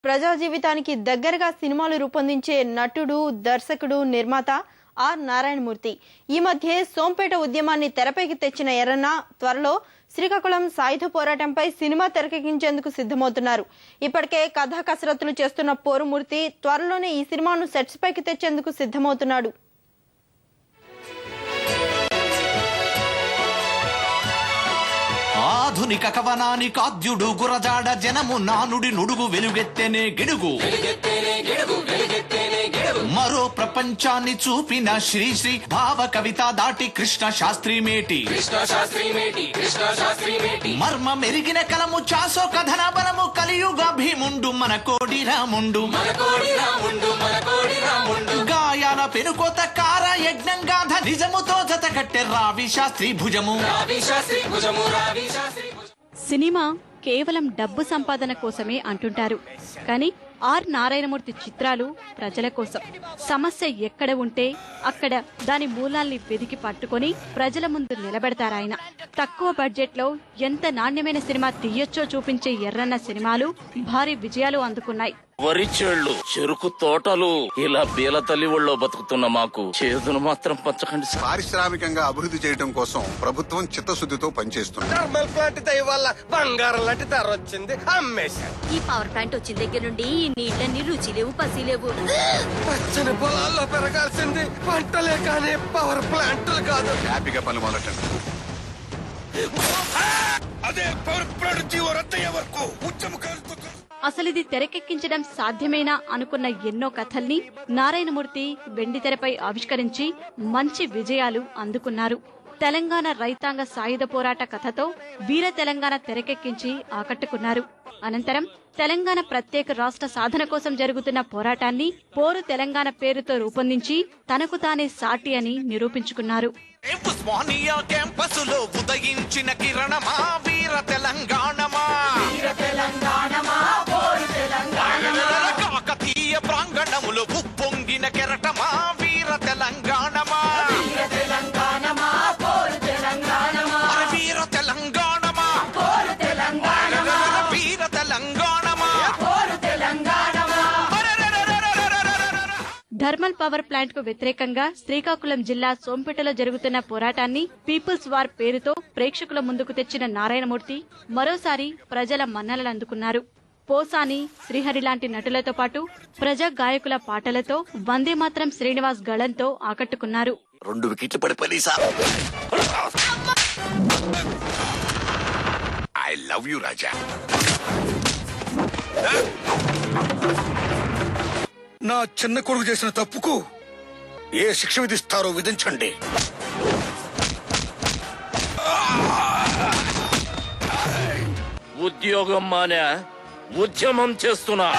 ప్రజా జీవితానికి దగ్గరగా సినిమాలు రూపొందించే నటుడు, దర్శకుడు, నిర్మాత ఆర్ నారాయణమూర్తి. ఈ మధ్య సోంపేట ఉద్యమాన్ని తెరపైకి తెచ్చిన ఎర్రన్న త్వరలో శ్రీకాకుళం సాయుధ పోరాటంపై సినిమా తెరకెక్కించేందుకు సిద్ధమవుతున్నారు. ఇప్పటికే కథా కసరత్తులు చేస్తున్న పోరుమూర్తి త్వరలోనే ఈ సినిమాను సెట్స్ పైకి తెచ్చేందుకు సిద్ధమవుతున్నాడు. ఆధునిక కవనాని కాద్యుడు గురజాడ జనము నానుడి నుడుగు వెలుగెత్తెనే గిడుగు మరో ప్రపంచాన్ని చూపిన శ్రీ భావ కవిత దాటి కృష్ణ శాస్త్రి మేటి మర్మ మెరిగిన కలము చాసో కథన బలము కలియుగ భీముండు మన కోడి రాముండు గాయాల పెనుకోత కార యజ్ఞంగాధ నిజముతో జత కట్టె రావి శాస్త్రి భుజము. సినిమా కేవలం డబ్బు సంపాదన కోసమే అంటుంటారు, కానీ ఆర్ నారాయణమూర్తి చిత్రాలు ప్రజల కోసం. సమస్య ఎక్కడ ఉంటే అక్కడ దాని మూలాల్ని వెదికి పట్టుకుని ప్రజల ముందు నిలబెడతారాయన. తక్కువ బడ్జెట్ లో ఎంత నాణ్యమైన సినిమా తీయొచ్చో చూపించే ఎర్రన్న సినిమాలు భారీ విజయాలు అందుకున్నాయి. వరి చేళ్లు, చెరుకు తోటలు, ఇలా బీల తల్లి ఒళ్ళో బతుకుతున్న మాకు చేదును మాత్రం పంచకండి. పారిశ్రామికంగా అభివృద్ధి చేయడం కోసం ప్రభుత్వం చిత్తశుద్ధితో పనిచేస్తుంది. థర్మల్ ప్లాంట్ దయ వల్ల బంగారం లాంటి ధర వచ్చింది, అమ్మేశారు. ఈ పవర్ ప్లాంట్ వచ్చిన దగ్గర నుండి ఈ నీళ్ళని రుచి లేవు, పసి లేవు. పచ్చని పొలాల్లో పెరగాల్సింది పంటలే కానీ పవర్ ప్లాంట్లు కాదు. హ్యాపీగా పని మొదలటండి. అదే పవర్ ప్లాంట్ రద్దయ్యే వరకు ఉద్యమ అసలిది తెరకెక్కించడం సాధ్యమేనా అనుకున్న ఎన్నో కథల్ని నారాయణమూర్తి వెండితెరపై ఆవిష్కరించి మంచి విజయాలు అందుకున్నారు. తెలంగాణ రైతాంగ సాయుధ పోరాట కథతో వీర తెలంగాణ తెరకెక్కించి ఆకట్టుకున్నారు. అనంతరం తెలంగాణ ప్రత్యేక రాష్ట్ర సాధన కోసం జరుగుతున్న పోరాటాన్ని పోరు తెలంగాణ పేరుతో రూపొందించి తనకు తానే సాటి అని నిరూపించుకున్నారు. ఉస్మానియా క్యాంపసులో ఉదయించిన కిరణమా వీర తెలంగాణమా, కాకతీయ ప్రాంగణములో ఉప్పొంగిన కెరటమా వీర తెలంగాణమా, వీర తెలంగాణమా, వీర తెలంగాణమా. థర్మల్ పవర్ ప్లాంట్ కు వ్యతిరేకంగా శ్రీకాకుళం జిల్లా సోంపేటలో జరుగుతున్న పోరాటాన్ని పీపుల్స్ వార్ పేరుతో ప్రేక్షకుల ముందుకు తెచ్చిన నారాయణమూర్తి మరోసారి ప్రజల మన్ననలు అందుకున్నారు. పోసాని, శ్రీహరి లాంటి నటులతో పాటు ప్రజా గాయకుల పాటలతో వందే మాత్రం శ్రీనివాస్ గళంతో ఆకట్టుకున్నారు. 2 వికెట్లు పడిపోయి సార్. ఐ లవ్ యూ రాజా. నా చిన్న కొడుకు చేసిన తప్పుకు ఏ శిక్ష విధిస్తారో విధించండి. ఉద్యోగం మానే ఉద్యమం చేస్తున్నా.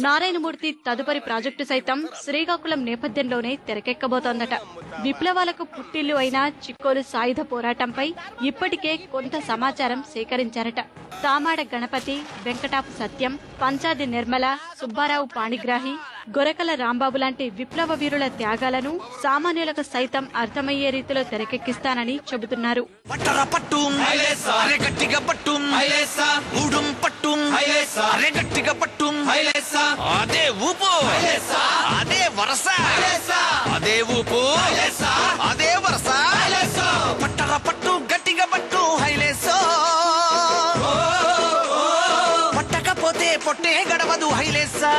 నారాయణమూర్తి తదుపరి ప్రాజెక్టు సైతం శ్రీకాకుళం నేపథ్యంలోనే తెరకెక్కబోతోందట. విప్లవాలకు పుట్టిల్లు అయిన చిక్కోలు సాయుధ పోరాటంపై ఇప్పటికే కొంత సమాచారం సేకరించారట. తామాడ గణపతి, వెంకటాపు సత్యం, పంచాది నిర్మల, సుబ్బారావు పాణిగ్రాహి, గొరకల రాంబాబు లాంటి విప్లవ వీరుల త్యాగాలను సామాన్యులకు సైతం అర్థమయ్యే రీతిలో తెరకెక్కిస్తానని చెబుతున్నారు. అదే ఊపు, అదే వరస, అదే ఊపు, అదే వరస. పట్టర పట్టు, గట్టిగా పట్టు, హైలేసో. పట్టకపోతే పొట్టే గడవదు, హైలేసా.